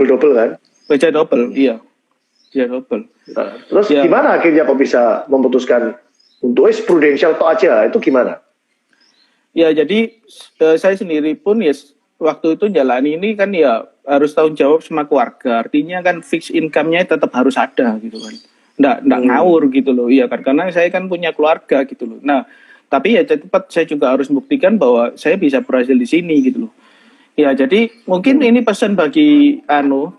double kan? Baca double, iya. Baca double. Nah, terus gimana akhirnya kok bisa memutuskan untuk prudential to aja? Itu gimana? Ya, jadi saya sendiri pun ya waktu itu jalani ini kan ya harus tanggung jawab sama keluarga. Artinya kan fixed income-nya tetap harus ada gitu kan. Nggak ngawur gitu loh. Iya kan, karena saya kan punya keluarga gitu loh. Nah, tapi ya cepat saya juga harus membuktikan bahwa saya bisa berhasil di sini gitu loh. Ya, jadi mungkin ini pesan bagi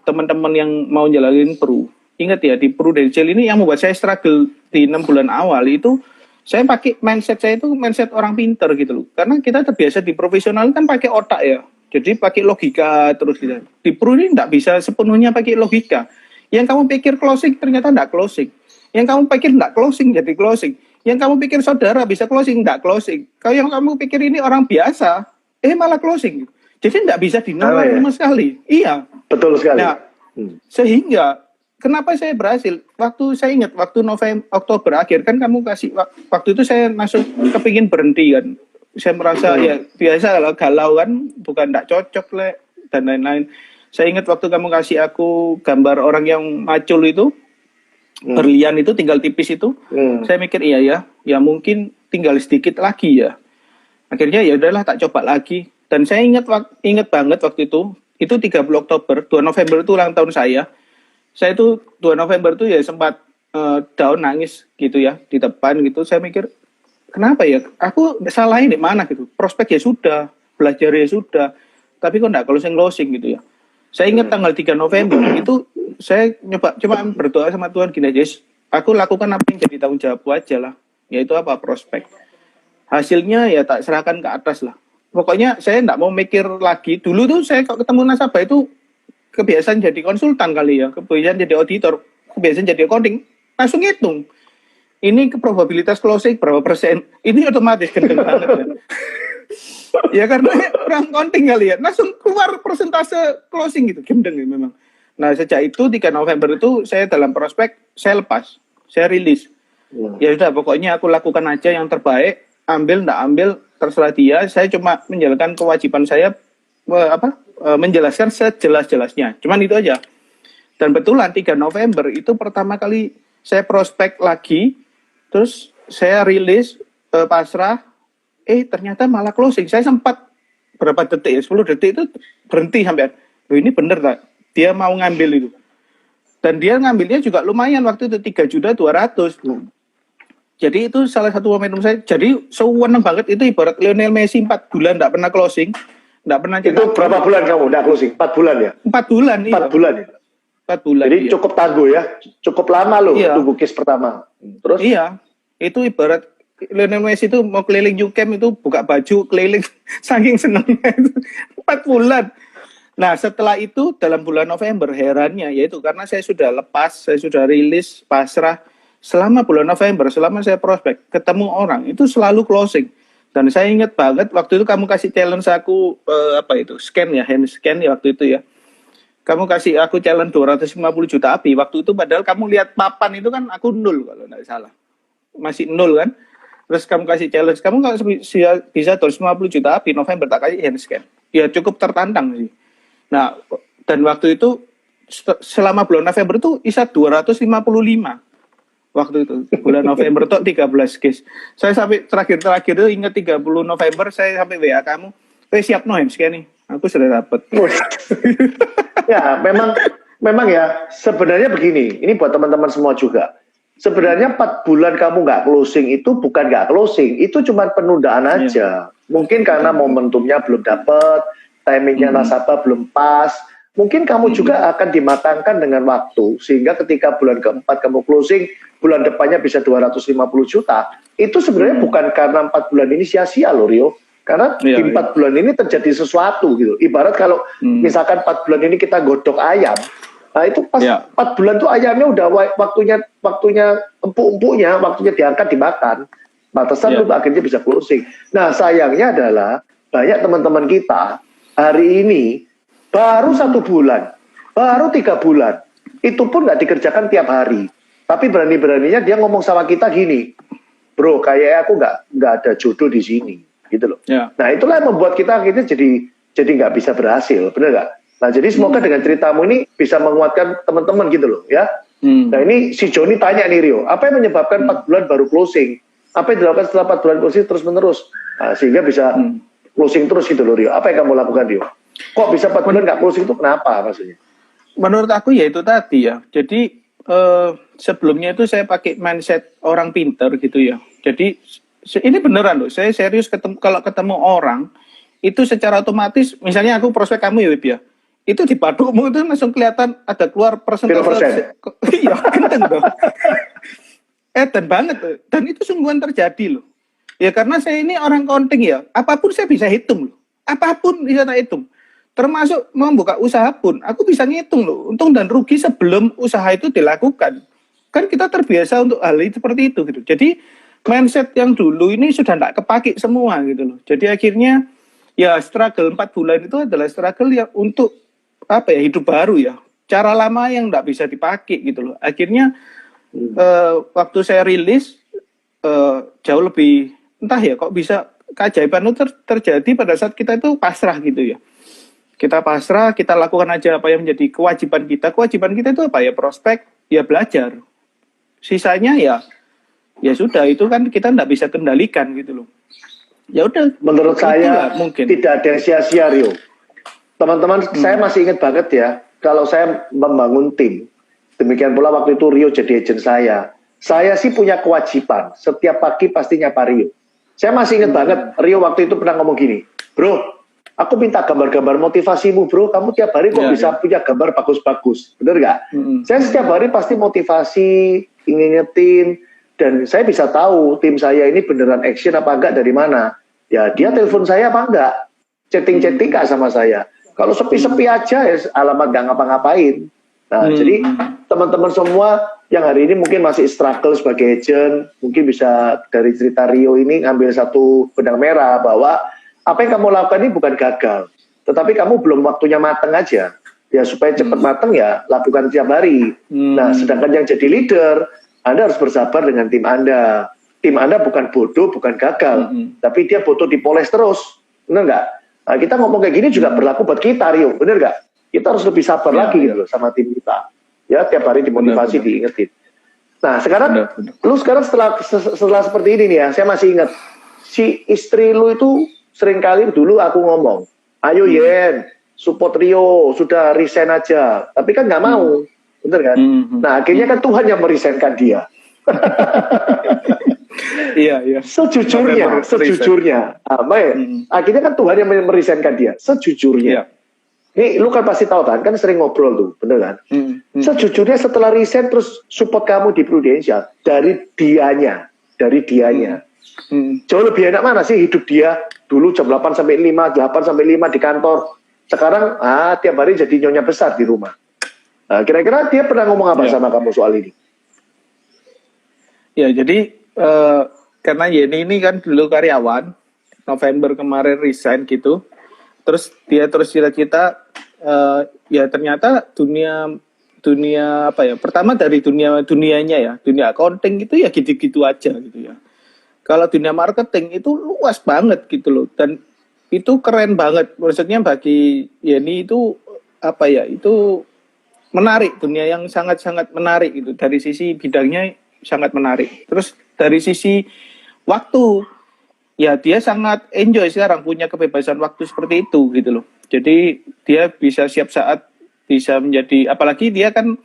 teman-teman yang mau jalanin Pru. Ingat ya, di Prudential ini yang membuat saya struggle di 6 bulan awal itu saya pakai mindset saya itu mindset orang pinter gitu loh. Karena kita terbiasa di profesional kan pakai otak ya. Jadi pakai logika terus gitu. Di Pru ini enggak bisa sepenuhnya pakai logika. Yang kamu pikir closing ternyata enggak closing. Yang kamu pikir enggak closing jadi closing. Yang kamu pikir saudara bisa closing enggak closing. Kalau yang kamu pikir ini orang biasa, malah closing. Jadi enggak bisa dinilai sama sekali. Iya. Betul sekali. Nah, sehingga kenapa saya berhasil? Saya ingat waktu Oktober akhir kan kamu kasih waktu itu saya langsung kepingin berhenti kan. Saya merasa ya biasa galau kan, bukan enggak cocok dan lain-lain. Saya ingat waktu kamu kasih aku gambar orang yang macul itu, berlian itu tinggal tipis itu. Saya mikir ya mungkin tinggal sedikit lagi ya. Akhirnya ya udahlah tak coba lagi. Dan saya ingat banget waktu itu 30 Oktober, 2 November itu ulang tahun saya. Saya itu 2 November itu ya sempat down nangis gitu ya di depan gitu. Saya mikir kenapa ya? Aku salahin di mana gitu. Prospek ya sudah, belajar ya sudah. Tapi kok enggak closing gitu ya. Saya ingat tanggal 3 November itu saya coba berdoa sama Tuhan gini aja. Aku lakukan apa yang jadi tanggung jawabku aja lah. Yaitu apa? Prospek. Hasilnya ya tak serahkan ke atas lah. Pokoknya saya enggak mau mikir lagi. Dulu tuh saya kalau ketemu nasabah itu kebiasaan jadi konsultan kali ya, kebiasaan jadi auditor, kebiasaan jadi accounting, langsung hitung. Ini probabilitas closing berapa persen? Ini otomatis gendeng banget ya. Ya karena orang accounting kali ya, langsung keluar persentase closing gitu, gendeng ya memang. Nah sejak itu 3 November itu saya dalam prospek, saya lepas, saya rilis. Ya sudah pokoknya aku lakukan aja yang terbaik, ambil enggak ambil terserah dia. Saya cuma menjalankan kewajiban saya menjelaskan sejelas-jelasnya. Cuman itu aja. Dan betulan 3 November itu pertama kali saya prospek lagi, terus saya rilis pasrah, ternyata malah closing. Saya sempat berapa detik ya, 10 detik itu berhenti sampai, ini bener tak? Dia mau ngambil itu. Dan dia ngambilnya juga lumayan waktu itu 3.200.000. Jadi itu salah satu momentum saya. Jadi sewenang banget itu ibarat Lionel Messi 4 bulan enggak pernah closing. Enggak pernah cetak. Itu berapa bulan kamu enggak closing? 4 bulan ya? 4 bulan. 4 bulan ya? 4 bulan. Jadi cukup tangguh ya. Cukup lama loh tunggu case pertama. Terus? Iya. Itu ibarat Lionel Messi itu mau keliling UCAM itu buka baju keliling saking senangnya itu 4 bulan. Nah, setelah itu dalam bulan November herannya yaitu karena saya sudah lepas, saya sudah rilis pasrah. Selama bulan November, selama saya prospek, ketemu orang, itu selalu closing. Dan saya ingat banget, waktu itu kamu kasih challenge aku, scan ya, hand scan ya waktu itu ya. Kamu kasih aku challenge 250 juta API, waktu itu padahal kamu lihat papan itu kan aku 0 kalau tidak salah. Masih 0 kan. Terus kamu kasih challenge, kamu kalau bisa 250 juta API, November tak kasih hand scan. Ya cukup tertantang sih. Nah, dan waktu itu, selama bulan November itu isa 255. Waktu itu bulan November tuh 13 case. Saya sampai terakhir itu ingat 30 November saya sampai WA kamu, siap no scan nih. Aku sudah dapat. Ya, memang ya sebenarnya begini. Ini buat teman-teman semua juga. Sebenarnya 4 bulan kamu nggak closing itu bukan nggak closing, itu cuma penundaan aja. Mungkin karena momentumnya belum dapat, timingnya nasabah belum pas. Mungkin kamu juga akan dimatangkan dengan waktu, sehingga ketika bulan keempat kamu closing, bulan depannya bisa 250 juta. Itu sebenarnya bukan karena 4 bulan ini sia-sia loh Rio. Karena di 4 bulan ini terjadi sesuatu gitu. Ibarat kalau misalkan 4 bulan ini kita godok ayam, nah itu pas 4 bulan tuh ayamnya udah waktunya empuk-empuknya, waktunya diangkat dimakan. Batasan itu akhirnya bisa closing. Nah sayangnya adalah banyak teman-teman kita hari ini baru 1 bulan, baru 3 bulan, itu pun nggak dikerjakan tiap hari. Tapi berani-beraninya dia ngomong sama kita gini, bro, kayaknya aku nggak ada jodoh di sini, gitu loh. Nah itulah yang membuat kita akhirnya jadi nggak bisa berhasil, bener nggak? Nah, jadi semoga dengan ceritamu ini bisa menguatkan teman-teman gitu loh ya. Nah, ini si Joni tanya nih Rio, apa yang menyebabkan 4 bulan baru closing? Apa yang dilakukan setelah 4 bulan closing terus-menerus? Nah, sehingga bisa closing terus gitu loh Rio. Apa yang kamu lakukan Rio? Kok bisa 4 bulan nggak closing itu kenapa maksudnya? Menurut aku ya itu tadi ya. Jadi sebelumnya itu saya pakai mindset orang pinter gitu ya. Jadi ini beneran loh. Saya serius kalau ketemu orang itu secara otomatis, misalnya aku prospek kamu ya Wib ya. Itu di padukmu itu langsung kelihatan ada keluar persentase. Iya, kenceng dong. Dan banget tuh. Dan itu sungguhan terjadi loh. Ya karena saya ini orang counting ya. Apapun saya bisa hitung loh. Apapun bisa tak hitung. Termasuk membuka usaha pun, aku bisa ngitung loh, untung dan rugi sebelum usaha itu dilakukan. Kan kita terbiasa untuk hal seperti itu gitu. Jadi mindset yang dulu ini sudah tidak kepake semua gitu loh. Jadi akhirnya ya struggle 4 bulan itu adalah struggle yang untuk apa ya, hidup baru ya. Cara lama yang tidak bisa dipakai gitu loh. Akhirnya waktu saya rilis jauh lebih, entah ya kok bisa keajaiban itu terjadi pada saat kita itu pasrah gitu ya. Kita pasrah, kita lakukan aja apa yang menjadi kewajiban kita. Kewajiban kita itu apa ya? Prospek, ya belajar. Sisanya ya sudah, itu kan kita tidak bisa kendalikan gitu loh. Ya udah. Menurut saya mungkin tidak ada yang sia-sia Rio. Teman-teman, saya masih ingat banget ya, kalau saya membangun tim. Demikian pula waktu itu Rio jadi agent saya. Saya sih punya kewajiban. Setiap pagi pasti nyapa Rio. Saya masih ingat banget Rio waktu itu pernah ngomong gini, bro. Aku minta gambar-gambar motivasimu bro, kamu tiap hari kok bisa punya gambar bagus-bagus, bener gak? Saya setiap hari pasti motivasi, ngingetin, dan saya bisa tahu tim saya ini beneran action apa enggak dari mana. Ya dia telepon saya apa enggak, chatting-chatting gak sama saya. Kalau sepi-sepi aja ya alamat gak ngapa-ngapain. Nah jadi teman-teman semua yang hari ini mungkin masih struggle sebagai agent, mungkin bisa dari cerita Rio ini ngambil satu benang merah bahwa apa yang kamu lakukan ini bukan gagal, tetapi kamu belum waktunya mateng aja. Ya supaya cepat mateng ya lakukan tiap hari. Nah, sedangkan yang jadi leader, Anda harus bersabar dengan tim Anda. Tim Anda bukan bodoh, bukan gagal, tapi dia butuh dipoles terus, benar nggak? Nah, kita ngomong kayak gini juga berlaku buat kita, Rio, benar nggak? Kita harus lebih sabar lagi gitu loh sama tim kita. Ya tiap hari dimotivasi, diingetin. Nah, sekarang lu sekarang setelah seperti ini nih ya, saya masih ingat si istri lu itu seringkali dulu aku ngomong, ayo Yen, support Rio, sudah resign aja. Tapi kan nggak mau, bener kan? Nah akhirnya kan Tuhan yang merisenkan dia. Iya. Sejujurnya, akhirnya kan Tuhan yang merisenkan dia. Sejujurnya, ini lu kan pasti tahu kan sering ngobrol tuh, bener kan? Sejujurnya setelah resign terus support kamu di Prudential dari dianya. Jauh lebih enak mana sih hidup dia dulu jam 8 sampai 5 di kantor. Sekarang tiap hari jadi nyonya besar di rumah. Nah, kira-kira dia pernah ngomong apa sama kamu soal ini? Ya, jadi karena Yeni ini kan dulu karyawan, November kemarin resign gitu. Terus dia terus cerita ya ternyata dunia apa ya? Pertama dari dunianya ya, dunia accounting itu ya gitu-gitu aja gitu ya. Kalau dunia marketing itu luas banget gitu loh, dan itu keren banget. Maksudnya bagi Yeni itu apa ya? Itu menarik, dunia yang sangat-sangat menarik gitu. Dari sisi bidangnya sangat menarik. Terus dari sisi waktu, ya dia sangat enjoy sekarang punya kebebasan waktu seperti itu gitu loh. Jadi dia bisa siap saat bisa menjadi, apalagi dia kan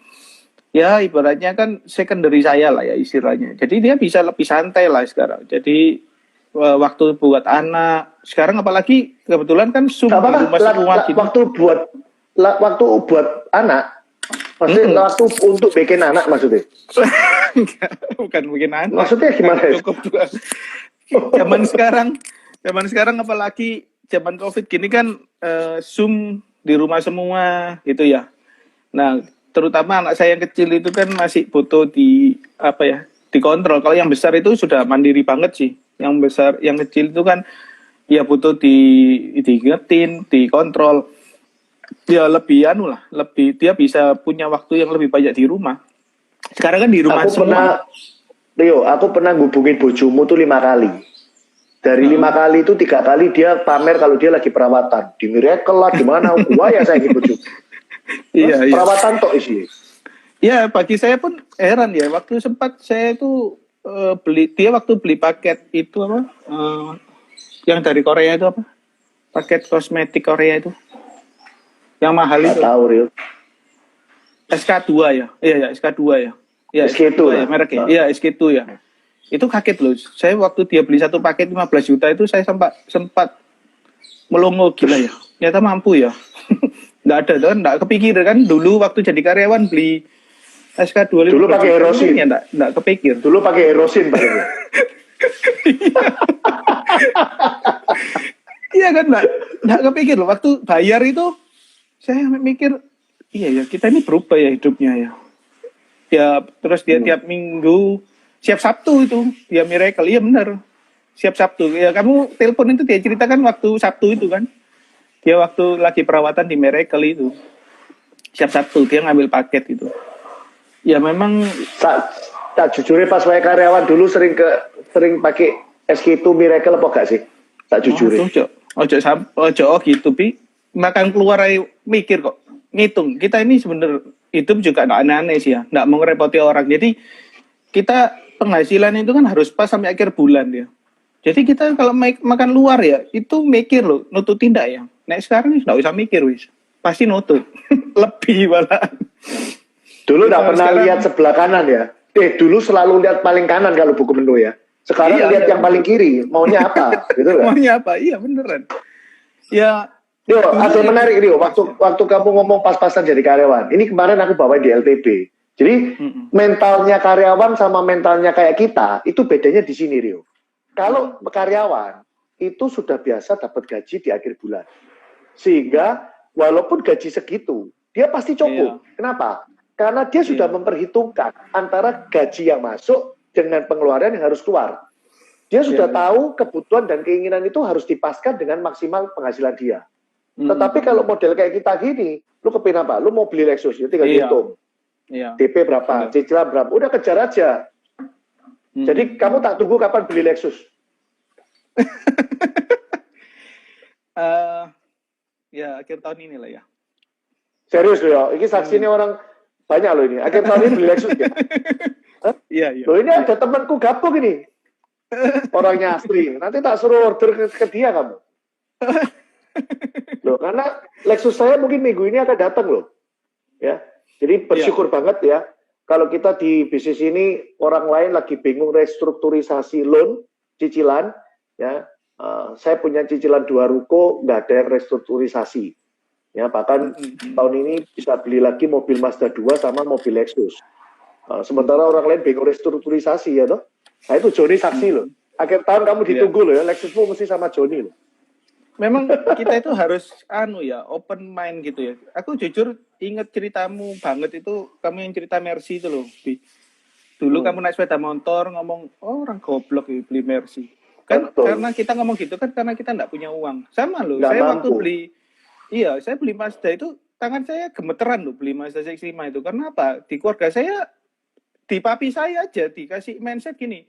ya ibaratnya kan secondary saya lah ya istilahnya. Jadi dia bisa lebih santai lah sekarang. Jadi waktu buat anak sekarang apalagi kebetulan kan semua gitu. Waktu buat anak maksudnya waktu untuk bikin anak maksudnya. Bukan bikin anak. Maksudnya gimana? Cukup juga. Zaman sekarang apalagi zaman Covid gini kan Zoom di rumah semua gitu ya. Nah, terutama anak saya yang kecil itu kan masih butuh dikontrol. Kalau yang besar itu sudah mandiri banget sih. Yang besar, yang kecil itu kan ya butuh diingetin, dikontrol. Ya lebih lebih dia bisa punya waktu yang lebih banyak di rumah. Sekarang kan di rumah semua. Rio, aku pernah hubungin bojomu tuh 5 kali. Dari 5 kali itu 3 kali dia pamer kalau dia lagi perawatan di Miracle lah, di mana gua ya saya gitu. Iya, iya. Perawatan tok isi. Ya, bagi saya pun heran ya. Waktu sempat saya itu waktu beli paket itu apa? Yang dari Korea itu apa? Paket kosmetik Korea itu. Yang mahal Nggak itu. tahu Rio. SK2 ya. Iya ya, SK2 ya. Iya, SK2 ya mereknya. Iya, SK2 ya. Itu kaget loh. Saya waktu dia beli satu paket 15 juta itu saya sempat melongo, gila ya. Ternyata mampu ya. Nggak ada kan, nggak kepikir kan dulu waktu jadi karyawan beli SK2 Dulu pakai Erosin. Ya nggak kepikir. Dulu pakai Erosin paling. Iya kan, nggak kepikir loh. Waktu bayar itu saya mikir, iya ya kita ini berubah ya hidupnya ya. Ya terus dia tiap minggu, siap Sabtu itu dia Miracle, iya benar. Siap Sabtu. Ya kamu telepon itu dia ceritakan waktu Sabtu itu kan. Dia waktu lagi perawatan di Miracle itu. Siap Sabtu dia ngambil paket itu. Ya memang tak jujurnya pas saya karyawan dulu sering pakai SK2 Miracle apa gak sih? Tak jujurnya. Ojo gitu Pi. Makan keluar aja mikir kok. Ngitung. Kita ini sebenarnya hidup juga enggak aneh-aneh sih ya. Enggak mau ngerepoti orang. Jadi kita penghasilan itu kan harus pas sampai akhir bulan ya. Jadi kita kalau makan luar ya, itu mikir loh, nutut tindak ya. Nah sekarang nggak usah mikir wis, pasti nutut. Lebih malah. Dulu nggak pernah lihat sebelah kanan ya. Dulu selalu lihat paling kanan kalau buku menu ya. Sekarang lihat yang paling kiri, maunya apa? Gitu kan? Maunya apa? Iya beneran. Ya. Rio, ada yang menarik Rio. Waktu kamu ngomong pas-pasan jadi karyawan. Ini kemarin aku bawa di LPB. Jadi mentalnya karyawan sama mentalnya kayak kita itu bedanya di sini Rio. Kalau karyawan itu sudah biasa dapat gaji di akhir bulan, sehingga walaupun gaji segitu dia pasti cukup. Iya. Kenapa? Karena dia sudah memperhitungkan antara gaji yang masuk dengan pengeluaran yang harus keluar. Dia sudah tahu kebutuhan dan keinginan itu harus dipaskan dengan maksimal penghasilan dia. Tetapi kalau model kayak kita gini, lu kepin apa? Lu mau beli Lexus, ya tinggal hitung. DP berapa, cicilan berapa, udah kejar aja. Jadi kamu tak tunggu kapan beli Lexus. Ya akhir tahun ini lah ya. Serius loh, ini saksinya orang banyak loh ini. Akhir tahun ini beli Lexus ya. Iya. Loh ini ada temanku gabung ini. Orangnya asli. Nanti tak suruh order ke dia kamu. Loh, karena Lexus saya mungkin minggu ini akan datang loh. Ya. Jadi bersyukur banget ya. Kalau kita di bisnis ini orang lain lagi bingung restrukturisasi loan, cicilan, ya. Saya punya cicilan 2 ruko, nggak ada yang restrukturisasi. Ya, bahkan tahun ini bisa beli lagi mobil Mazda 2 sama mobil Lexus. Sementara orang lain bingung restrukturisasi ya toh. Nah itu Joni saksi loh. Akhir tahun kamu ditunggu loh ya, Lexusmu mesti sama Joni loh. Memang kita itu harus open mind gitu ya. Aku jujur inget ceritamu banget itu, kamu yang cerita Mercy itu loh. Dulu kamu naik sepeda motor ngomong, orang goblok ya beli Mercy. Kan betul. Karena kita ngomong gitu kan karena kita nggak punya uang. Sama loh, saya waktu saya beli Mazda itu tangan saya gemeteran loh beli Mazda CX-5 itu. Karena apa? Di keluarga saya, di papi saya aja dikasih mindset gini,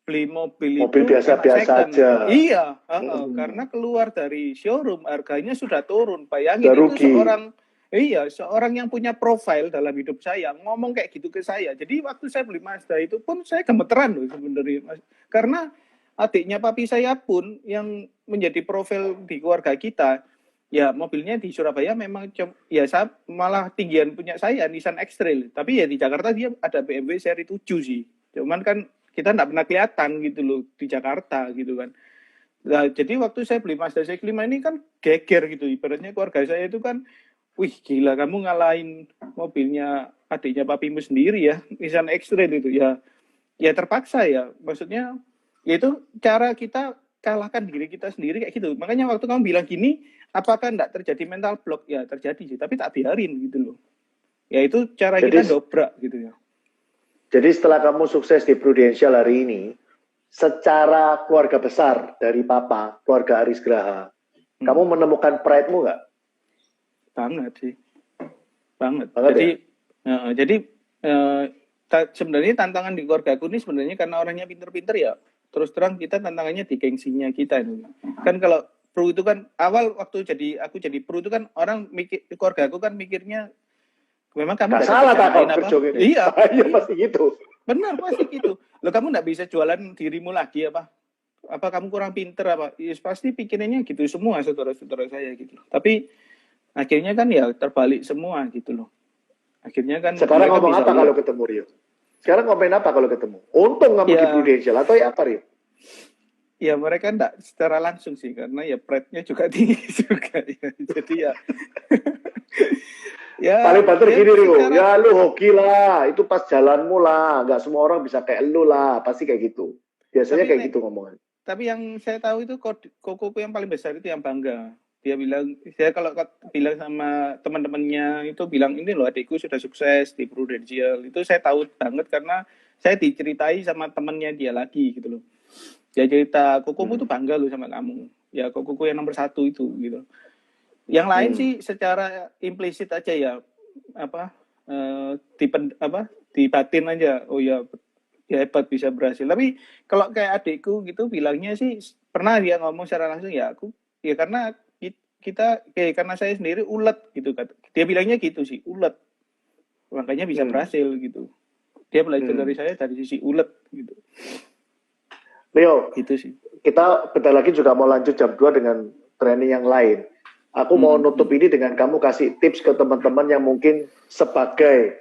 beli mobil biasa-biasa aja. Iya, karena keluar dari showroom harganya sudah turun. Bayangin itu seorang yang punya profil dalam hidup saya ngomong kayak gitu ke saya. Jadi waktu saya beli Mazda itu pun saya gemeteran loh sebenarnya. Karena adiknya papi saya pun yang menjadi profil di keluarga kita, ya mobilnya di Surabaya memang ya malah tinggian punya saya Nissan X-Trail. Tapi ya di Jakarta dia ada BMW seri 7 sih. Cuman kan kita nggak pernah kelihatan gitu loh di Jakarta gitu kan. Nah, jadi waktu saya beli Mazda CX-5 ini kan geger gitu. Ibaratnya keluarga saya itu kan, wih gila kamu ngalahin mobilnya adiknya papimu sendiri ya, Nissan X-Trail itu ya. Ya terpaksa ya, maksudnya yaitu cara kita kalahkan diri kita sendiri kayak gitu. Makanya waktu kamu bilang gini, apakah enggak terjadi mental block? Ya terjadi sih, tapi tak biarin gitu loh. Ya itu cara kita dobrak gitu ya. Jadi setelah kamu sukses di Prudential hari ini, secara keluarga besar dari papa, keluarga Aris Graha, kamu menemukan pride-mu nggak? Banget sih. Banget ya? Sebenarnya tantangan di keluarga aku ini sebenarnya karena orangnya pinter-pinter ya. terus terang kita tantangannya di gengsinya kita ini. Kan kalau pro itu kan awal waktu aku jadi pro itu kan orang mikir, keluarga aku kan mikirnya memang kamu Gak gak ada salah tak kerjaan lain kok apa? kerja gini. Iya, Iya pasti gitu. benar pasti gitu. Loh kamu nggak bisa jualan dirimu lagi apa? Apa kamu kurang pinter apa? Ya, pasti pikirannya gitu semua saudara-saudara saya gitu. Tapi akhirnya kan ya terbalik semua gitu loh. Akhirnya kan Sekarang mereka ngomong bisa apa lihat. kalau ketemu Rio? Sekarang ngomongin apa kalau ketemu? Untung kamu di Ya, Prudential atau ya apa Rio? ya mereka enggak secara langsung sih karena ya pride-nya juga tinggi juga ya. Jadi ya ya Paling banter ya gini Rio, secara ya lu hoki lah, itu pas jalanmu lah, nggak semua orang bisa kayak lu lah, pasti kayak gitu. Biasanya kayak gitu ngomongan. tapi yang saya tahu itu kokoku yang paling besar itu yang bangga. Dia bilang, saya kalau bilang sama teman-temannya itu bilang ini loh adikku sudah sukses di Prudential. Itu saya tahu banget karena saya diceritai sama temannya dia lagi gitu loh. Dia cerita kokomu tuh bangga loh sama kamu. Ya kokoku yang nomor 1 itu gitu. Yang lain sih secara implisit aja ya apa di batin aja. Oh ya hebat bisa berhasil. Tapi kalau kayak adikku gitu bilangnya sih pernah dia ngomong secara langsung ya aku ya karena karena saya sendiri ulet gitu kan. Dia bilangnya gitu sih, ulet. Makanya bisa berhasil gitu. Dia belajar dari saya dari sisi ulet gitu. Rio, gitu sih. Kita bentar lagi juga mau lanjut jam 2 dengan training yang lain. Aku mau nutup ini dengan kamu kasih tips ke teman-teman yang mungkin sebagai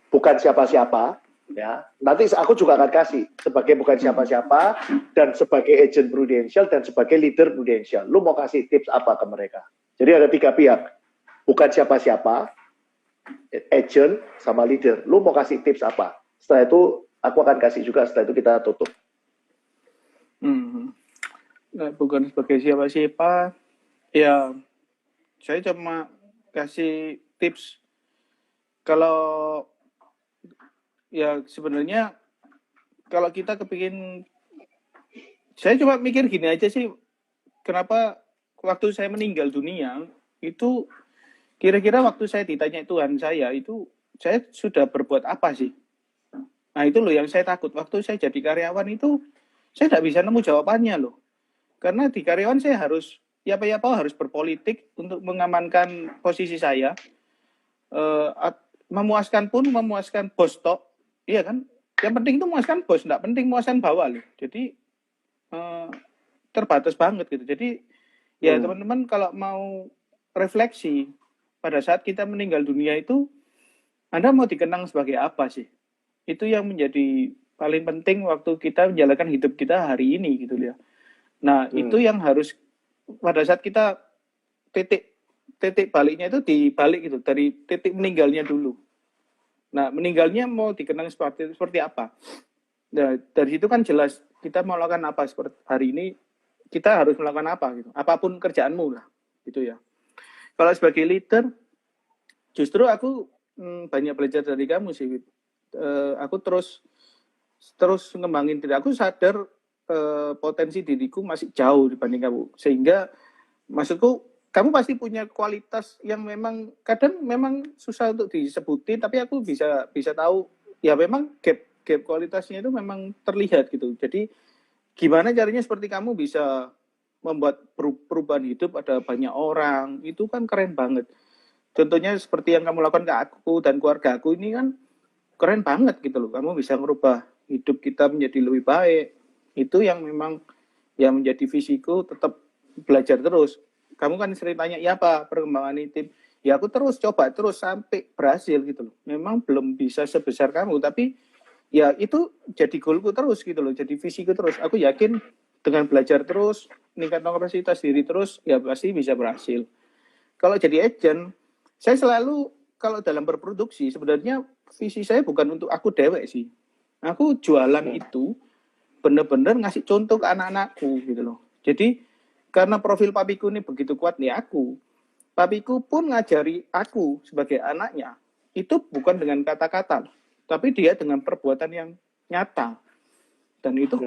bukan siapa-siapa, ya. Nanti aku juga akan kasih sebagai bukan siapa-siapa dan sebagai agent Prudential dan sebagai leader Prudential. Lu mau kasih tips apa ke mereka? Jadi ada 3 pihak, bukan siapa-siapa, agent sama leader. Lu mau kasih tips apa? Setelah itu aku akan kasih juga. Setelah itu kita tutup. Nah, bukan sebagai siapa-siapa, ya saya cuma kasih tips kalau ya sebenarnya kalau kita kepingin, saya cuma mikir gini aja sih, kenapa waktu saya meninggal dunia itu kira-kira waktu saya ditanya Tuhan saya itu saya sudah berbuat apa sih? Nah itu loh yang saya takut waktu saya jadi karyawan itu saya tidak bisa nemu jawabannya loh. Karena di karyawan saya harus apa harus berpolitik untuk mengamankan posisi saya. Memuaskan bos tok. Iya kan? Yang penting itu memuaskan bos, enggak penting memuaskan bawah loh. Jadi terbatas banget gitu. Jadi ya teman-teman kalau mau refleksi pada saat kita meninggal dunia itu Anda mau dikenang sebagai apa sih? Itu yang menjadi paling penting waktu kita menjalankan hidup kita hari ini gitu ya. Nah, itu yang harus pada saat kita titik baliknya itu dibalik gitu dari titik meninggalnya dulu. Nah, meninggalnya mau dikenang seperti apa? Nah, dari situ kan jelas kita mau melakukan apa seperti hari ini kita harus melakukan apa gitu. Apapun kerjaanmu lah, gitu ya. Kalau sebagai leader justru aku banyak belajar dari kamu sih. Aku terus ngembangin diri. Aku sadar potensi diriku masih jauh dibanding kamu. Sehingga maksudku kamu pasti punya kualitas yang memang kadang memang susah untuk disebutin, tapi aku bisa tahu ya memang gap kualitasnya itu memang terlihat gitu. Jadi gimana caranya seperti kamu bisa membuat perubahan hidup ada banyak orang, itu kan keren banget. Contohnya seperti yang kamu lakukan ke aku dan keluarga aku ini kan keren banget gitu loh. Kamu bisa merubah hidup kita menjadi lebih baik. Itu yang memang yang menjadi visiku, tetap belajar terus. Kamu kan sering tanya, ya apa perkembangan tim? Ya aku coba terus sampai berhasil gitu loh. Memang belum bisa sebesar kamu, tapi ya itu jadi goalku terus gitu loh, jadi visiku terus. Aku yakin dengan belajar terus, meningkatkan kapasitas diri terus, ya pasti bisa berhasil. Kalau jadi agent, saya selalu kalau dalam berproduksi sebenarnya visi saya bukan untuk aku dewek sih. Aku jualan itu benar-benar ngasih contoh ke anak-anakku gitu loh. Jadi karena profil papiku ini begitu kuat nih aku, papiku pun ngajari aku sebagai anaknya itu bukan dengan kata-kata, tapi dia dengan perbuatan yang nyata. Dan itu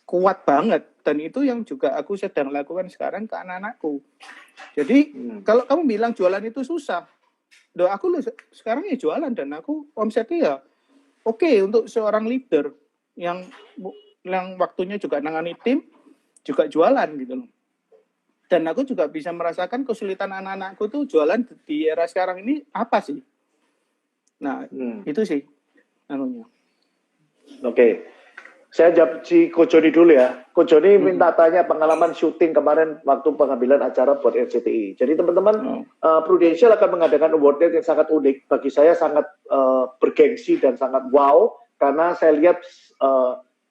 kuat banget. Dan itu yang juga aku sedang lakukan sekarang ke anak-anakku. Jadi kalau kamu bilang jualan itu susah, aku sekarang ya jualan dan aku omsetnya ya oke untuk seorang leader yang yang waktunya juga nangani tim, juga jualan gitu loh. Dan aku juga bisa merasakan kesulitan anak-anakku tuh jualan di era sekarang ini apa sih. Nah, itu sih anunya. Oke. Saya jawab si Ko Joni dulu ya. Ko Joni minta tanya pengalaman syuting kemarin waktu pengambilan acara buat RCTI. Jadi teman-teman, Prudential akan mengadakan award night yang sangat unik. Bagi saya sangat bergengsi dan sangat wow. Karena saya lihat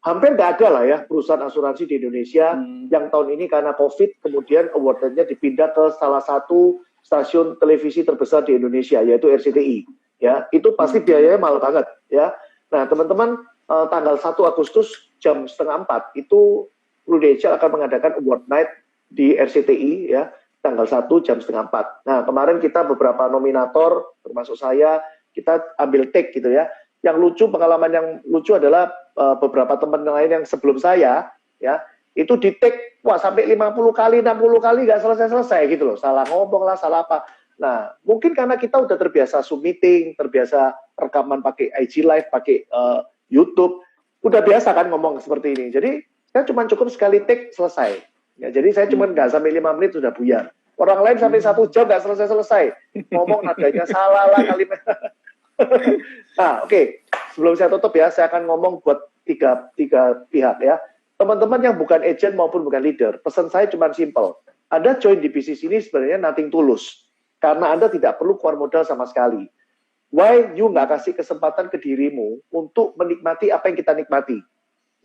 hampir nggak ada lah ya perusahaan asuransi di Indonesia yang tahun ini karena COVID kemudian award night-nya dipindah ke salah satu stasiun televisi terbesar di Indonesia, yaitu RCTI. Ya, itu pasti biayanya mahal banget ya. Nah, teman-teman, tanggal 1 Agustus jam 3:30 itu Prudential akan mengadakan award night di RCTI ya, tanggal 1 jam 3:30. Nah, kemarin kita beberapa nominator termasuk saya, kita ambil take gitu ya. Yang lucu, pengalaman yang lucu adalah beberapa teman lain yang sebelum saya ya, itu di take wah sampai 50 kali, 60 kali nggak selesai-selesai gitu loh. Salah ngomong lah, salah apa. Nah, mungkin karena kita udah terbiasa Zoom meeting, terbiasa rekaman pakai IG Live, pakai YouTube, udah biasa kan ngomong seperti ini. Jadi saya cuma cukup sekali take selesai. Ya, jadi saya cuma nggak sampai 5 menit sudah buyar. Orang lain sampai 1 jam nggak selesai-selesai. Ngomong nadanya salah lah kalimat. Nah, oke. Sebelum saya tutup ya, saya akan ngomong buat tiga pihak ya. Teman-teman yang bukan agent maupun bukan leader, pesan saya cuma simple. Anda join di bisnis ini sebenarnya nothing tulus. Karena Anda tidak perlu keluar modal sama sekali. Why you nggak kasih kesempatan ke dirimu untuk menikmati apa yang kita nikmati?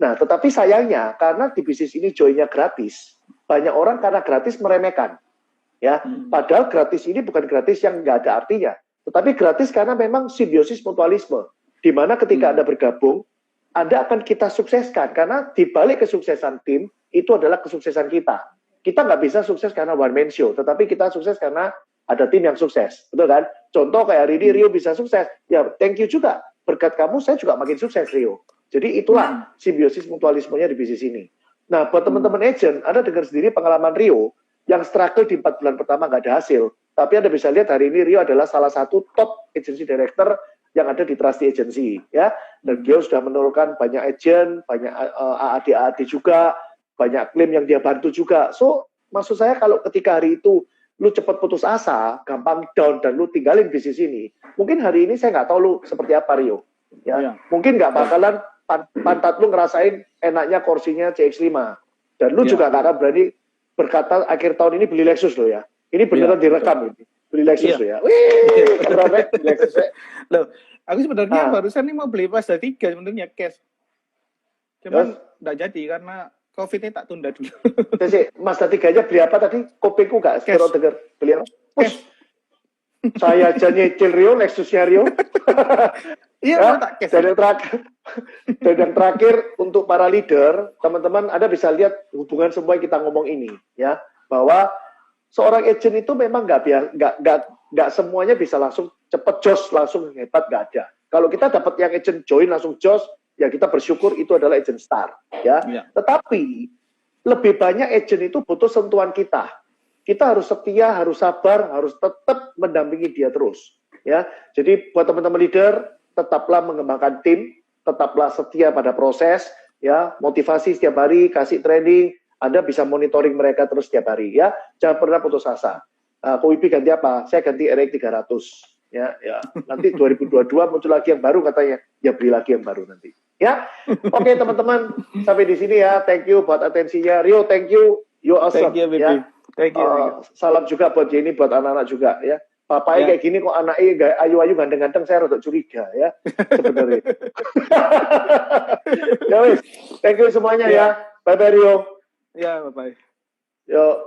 Nah, tetapi sayangnya karena di bisnis ini joinnya gratis, banyak orang karena gratis meremehkan. Ya, padahal gratis ini bukan gratis yang nggak ada artinya, tetapi gratis karena memang simbiosis mutualisme, di mana ketika Anda bergabung, Anda akan kita sukseskan karena di balik kesuksesan tim itu adalah kesuksesan kita. Kita nggak bisa sukses karena one man show, tetapi kita sukses karena ada tim yang sukses, betul kan? Contoh kayak hari ini Rio bisa sukses, ya thank you juga. Berkat kamu saya juga makin sukses Rio. Jadi itulah simbiosis mutualismenya di bisnis ini. Nah, buat teman-teman agent, Anda dengar sendiri pengalaman Rio yang struggle di 4 bulan pertama nggak ada hasil. Tapi Anda bisa lihat hari ini Rio adalah salah satu top agency director yang ada di Trusty Agency, ya. Dan dia sudah menurunkan banyak agent, banyak AAD juga, banyak klaim yang dia bantu juga. So, maksud saya kalau ketika hari itu lu cepat putus asa, gampang down, dan lu tinggalin bisnis ini, mungkin hari ini saya nggak tahu lu seperti apa Rio. Ya. Mungkin nggak bakalan pantat lu ngerasain enaknya kursinya CX-5. Dan lu juga nggak akan berani berkata akhir tahun ini beli Lexus lo ya. Ini beneran direkam ini. Beli Lexus lo ya. Wih, keren banget Lexus. Loh, aku sebenarnya barusan ini mau beli Mazda 3 sebenarnya cash. Cuman nggak jadi karena COVID-nya tak tunda dulu. Jadi Mazda 3-nya beli apa tadi? Kopiku nggak? Kalau dengar beli apa? Saya aja nyicil Rio, Lexusnya Rio. Iya, tak cash. Dan yang terakhir untuk para leader, teman-teman, Anda bisa lihat hubungan semua yang kita ngomong ini, ya, bahwa seorang agent itu memang nggak semuanya bisa langsung cepet jos, langsung hebat, nggak ada. Kalau kita dapat yang agent join langsung jos, ya kita bersyukur itu adalah agent star, ya. Tetapi lebih banyak agent itu butuh sentuhan kita. Kita harus setia, harus sabar, harus tetap mendampingi dia terus, ya. Jadi buat teman-teman leader, tetaplah mengembangkan tim, tetaplah setia pada proses, ya. Motivasi setiap hari, kasih training, Anda bisa monitoring mereka terus setiap hari, ya. Jangan pernah putus asa. KWP ganti apa? Saya ganti RX 300. Ya. Nanti 2022 muncul lagi yang baru katanya, ya beli lagi yang baru nanti. Ya, oke teman-teman, sampai di sini ya. Thank you buat atensinya. Rio, thank you. You awesome. Thank you, ya. Thank you. Salam juga buat Jenny, buat anak-anak juga ya. Papanya kayak gini kok anaknya gak ayu-ayu ganteng-ganteng, saya rada curiga ya sebenarnya. Ya wis, thank you semuanya ya. Bye bye Rio. Ya, bye bye. Yo.